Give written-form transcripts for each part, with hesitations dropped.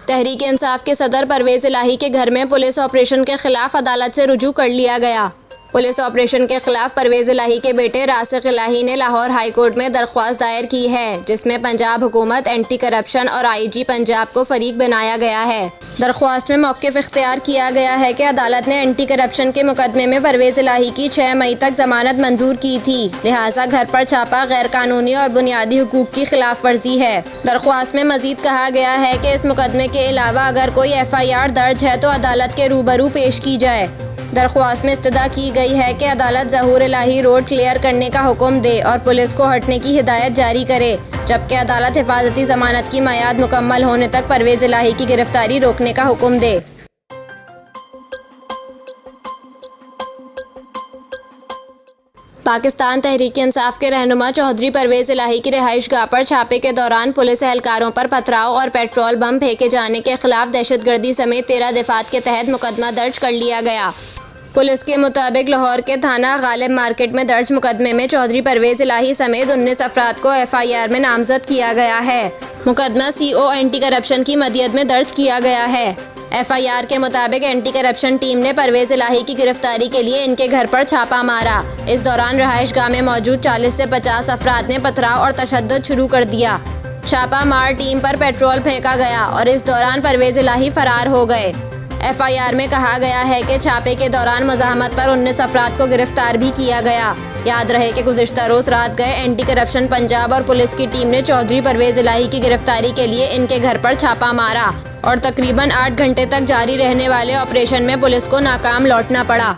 तहरीक इंसाफ के सदर परवेज इलाही के घर में पुलिस ऑपरेशन के खिलाफ अदालत से रुजू कर लिया गया। पुलिस ऑपरेशन के खिलाफ परवेज इलाही के बेटे रासिक इलाही ने लाहौर हाई कोर्ट में दरख्वास्त दायर की है, जिसमें पंजाब हुकूमत, एंटी करप्शन और आईजी पंजाब को फरीक बनाया गया है। दरख्वास्त में मौक़िफ़ इख्तियार किया गया है कि अदालत ने एंटी करप्शन के मुकदमे में परवेज इलाही की 6 मई तक जमानत मंजूर की थी, लिहाजा घर पर छापा गैर कानूनी और बुनियादी हुकूक की खिलाफ वर्जी है। दरख्वास्त में मजीद कहा गया है कि इस मुकदमे के अलावा अगर कोई FIR दर्ज है तो अदालत के रूबरू पेश की जाए। दरख्वास्त में इस्तदा की गई है कि अदालत ज़हूर इलाही रोड क्लियर करने का हुक्म दे और पुलिस को हटने की हिदायत जारी करे, जबकि अदालत हिफाजती ज़मानत की मियाद मुकम्मल होने तक परवेज इलाही की गिरफ्तारी रोकने का हुक्म दे। पाकिस्तान तहरीक इंसाफ के रहनुमा चौधरी परवेज इलाही की रिहाइश गाह पर छापे के दौरान पुलिस एहलकारों पर पथराव और पेट्रोल बम फेंके जाने के खिलाफ दहशतगर्दी समेत 13 दफात के तहत मुकदमा दर्ज कर लिया गया। पुलिस के मुताबिक लाहौर के थाना गालिब मार्केट में दर्ज मुकदमे में चौधरी परवेज इलाही समेत 19 अफराद को FIR में नामजद किया गया है। मुकदमा CO एंटी करप्शन की मदियत में दर्ज किया गया है। FIR के मुताबिक एंटी करप्शन टीम ने परवेज इलाही की गिरफ्तारी के लिए इनके घर पर छापा मारा। इस दौरान रहाइश गाह में मौजूद 40 से 50 अफराद ने पथराव और तशद्दुद शुरू कर दिया। छापा मार टीम पर पेट्रोल फेंका गया और इस दौरान परवेज इलाही फरार हो गए। FIR में कहा गया है कि छापे के दौरान मज़ाहमत पर 19 अफराद को गिरफ्तार भी किया गया। याद रहे कि गुज़िश्ता रोज़ रात गए एंटी करप्शन पंजाब और पुलिस की टीम ने चौधरी परवेज इलाही की गिरफ्तारी के लिए इनके घर पर छापा मारा और तकरीबन 8 घंटे तक जारी रहने वाले ऑपरेशन में पुलिस को नाकाम लौटना पड़ा।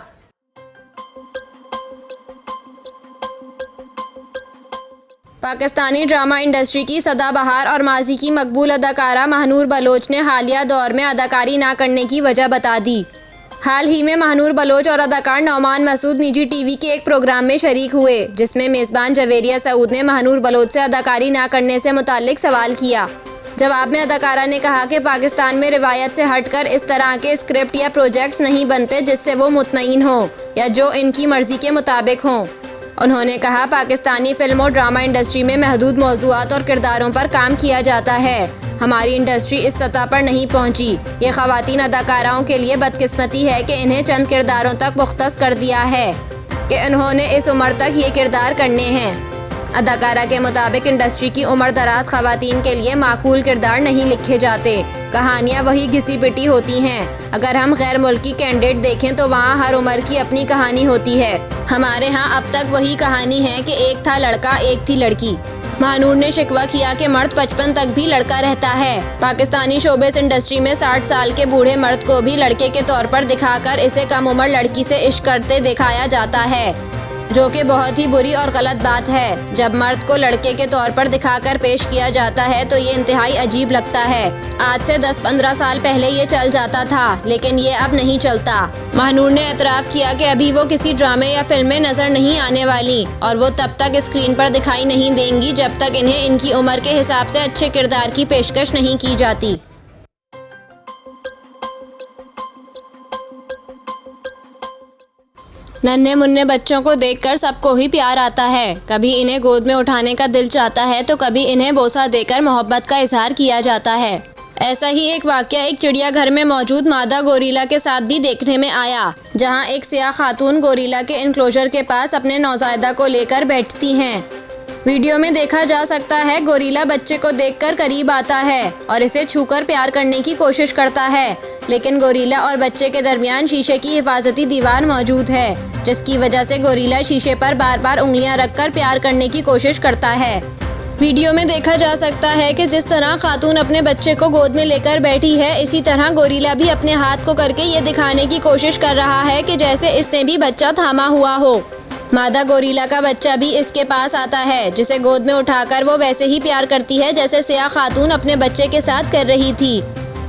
पाकिस्तानी ड्रामा इंडस्ट्री की सदाबहार और माजी की मकबूल अदाकारा महानूर बलोच ने हालिया दौर में अदाकारी ना करने की वजह बता दी। हाल ही में महानूर बलोच और अदाकार नौमान मसूद निजी TV के एक प्रोग्राम में शरीक हुए, जिसमें मेज़बान जवेरिया सऊद ने महानूर बलोच से अदाकारी ना करने से मुताल्लिक सवाल किया। जवाब में अदाकारा ने कहा कि पाकिस्तान में रिवायत से हटकर इस तरह के स्क्रिप्ट या प्रोजेक्ट्स नहीं बनते जिससे वो मुतमईन हों या जो इनकी मर्जी के मुताबिक हों। उन्होंने कहा, पाकिस्तानी फिल्म और ड्रामा इंडस्ट्री में महदूद मौज़ूआत और किरदारों पर काम किया जाता है। हमारी इंडस्ट्री इस सतह पर नहीं पहुंची। ये ख़वातीन अदाकाराओं के लिए बदकिस्मती है कि इन्हें चंद किरदारों तक मुख्तस कर दिया है कि उन्होंने इस उम्र तक ये किरदार करने हैं। अदाकारा के मुताबिक इंडस्ट्री की उम्र दराज ख़वातीन के लिए माकूल किरदार नहीं लिखे जाते। कहानियाँ वही घिसी पिटी होती हैं। अगर हम गैर मुल्की कैंडिडेट देखें तो वहाँ हर उम्र की अपनी कहानी होती है। हमारे यहाँ अब तक वही कहानी है कि एक था लड़का, एक थी लड़की। महानूर ने शिकवा किया कि मर्द 55 तक भी लड़का रहता है। पाकिस्तानी शोबिस इंडस्ट्री में 60 साल के बूढ़े मर्द को भी लड़के के तौर पर दिखाकर इसे कम उम्र लड़की से इश्क करते दिखाया जाता है, जो कि बहुत ही बुरी और गलत बात है। जब मर्द को लड़के के तौर पर दिखाकर पेश किया जाता है तो ये इंतहाई अजीब लगता है। आज से 10-15 साल पहले ये चल जाता था, लेकिन ये अब नहीं चलता। महानूर ने एतराफ़ किया कि अभी वो किसी ड्रामे या फिल्म में नज़र नहीं आने वाली और वो तब तक स्क्रीन पर दिखाई नहीं देंगी जब तक इन्हें इनकी उम्र के हिसाब से अच्छे किरदार की पेशकश नहीं की जाती। नन्हे मुन्ने बच्चों को देखकर सबको ही प्यार आता है। कभी इन्हें गोद में उठाने का दिल चाहता है तो कभी इन्हें बोसा देकर मोहब्बत का इजहार किया जाता है। ऐसा ही एक वाक़या एक चिड़ियाघर में मौजूद मादा गोरिल्ला के साथ भी देखने में आया, जहां एक सियाह खातून गोरिल्ला के इनक्लोजर के पास अपने नौज़ायदा को लेकर बैठती हैं। वीडियो में देखा जा सकता है गोरिल्ला बच्चे को देखकर करीब आता है और इसे छूकर प्यार करने की कोशिश करता है, लेकिन गोरिल्ला और बच्चे के दरमियान शीशे की हिफाजती दीवार मौजूद है, जिसकी वजह से गोरिल्ला शीशे पर बार बार उंगलियां रखकर प्यार करने की कोशिश करता है। वीडियो में देखा जा सकता है कि जिस तरह खातून अपने बच्चे को गोद में लेकर बैठी है, इसी तरह गोरिल्ला भी अपने हाथ को करके ये दिखाने की कोशिश कर रहा है कि जैसे इसने भी बच्चा थामा हुआ हो। मादा गोरिल्ला का बच्चा भी इसके पास आता है, जिसे गोद में उठाकर वो वैसे ही प्यार करती है जैसे सियाह खातून अपने बच्चे के साथ कर रही थी।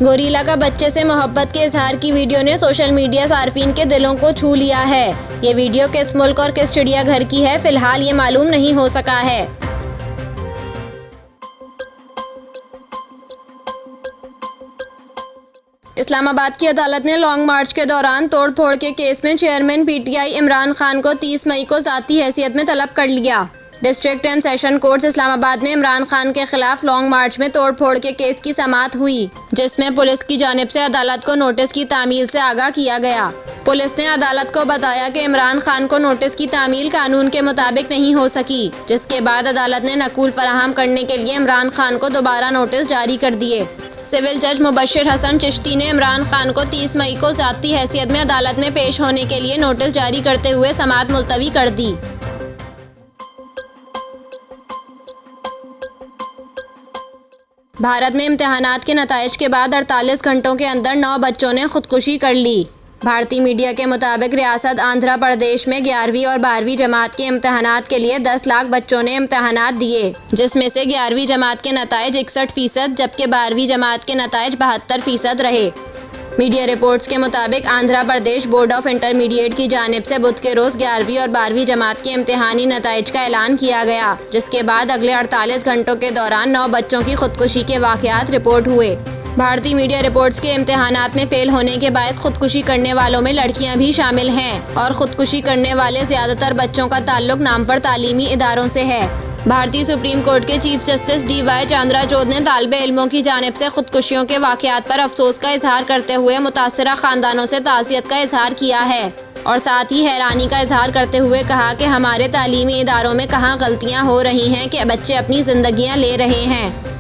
गोरिल्ला का बच्चे से मोहब्बत के इजहार की वीडियो ने सोशल मीडिया सार्फिन के दिलों को छू लिया है। ये वीडियो किस मुल्क और किस चिड़ियाघर की है, फिलहाल ये मालूम नहीं हो सका है। इस्लामाबाद की अदालत ने लॉन्ग मार्च के दौरान तोड़-फोड़ के केस में चेयरमैन PTI इमरान खान को 30 मई को ज़ाती हैसियत में तलब कर लिया। District and session courts Islamabad में इमरान खान के खिलाफ लॉन्ग मार्च में तोड़फोड़ के केस की समाअत हुई, जिसमें पुलिस की जानिब से अदालत को नोटिस की तामील से आगाह किया गया। पुलिस ने अदालत को बताया कि इमरान खान को नोटिस की तामील कानून के मुताबिक नहीं हो सकी, जिसके बाद अदालत ने नकूल फराहम करने के लिए इमरान खान को दोबारा नोटिस जारी कर दिए। सिविल जज मुबश्शिर हसन चिश्ती ने इमरान खान को 30 मई को ज़ाती हैसियत में अदालत में पेश होने के लिए नोटिस जारी करते हुए समाअत मुलतवी कर दी। भारत में इम्तिहानात के नताइज के बाद 48 घंटों के अंदर 9 बच्चों ने खुदकुशी कर ली। भारतीय मीडिया के मुताबिक रियासत आंध्र प्रदेश में 11वीं और 12वीं जमात के इम्तिहानात के लिए 10 लाख बच्चों ने इम्तिहानात दिए, जिसमें से 11वीं जमात के नताइज 61%, जबकि 12वीं जमात के नताइज 72% रहे। मीडिया रिपोर्ट्स के मुताबिक Andhra Pradesh board of intermediate की जानिब से बुध के रोज़ 11वीं और 12वीं जमात के इम्तिहानी नताइज का ऐलान किया गया, जिसके बाद अगले 48 घंटों के दौरान 9 बच्चों की खुदकुशी के वाक़यात रिपोर्ट हुए। भारतीय मीडिया रिपोर्ट्स के इम्तिहानात में फेल होने के बायस खुदकुशी करने वालों में लड़कियां भी शामिल हैं और खुदकुशी करने वाले ज़्यादातर बच्चों का ताल्लुक नामवर तालीमी इदारों से है। भारतीय सुप्रीम कोर्ट के चीफ जस्टिस D.Y. चांद्राचूड़ ने तालिबे इल्मों की जानिब से खुदकुशियों के वाक़यात पर अफसोस का इजहार करते हुए मुतासिरा ख़ानदानों से ताज़ियत का इजहार किया है और साथ ही हैरानी का इजहार करते हुए कहा कि हमारे तालीमी इदारों में कहाँ गलतियाँ हो रही हैं कि बच्चे अपनी ज़िंदगियाँ ले रहे हैं।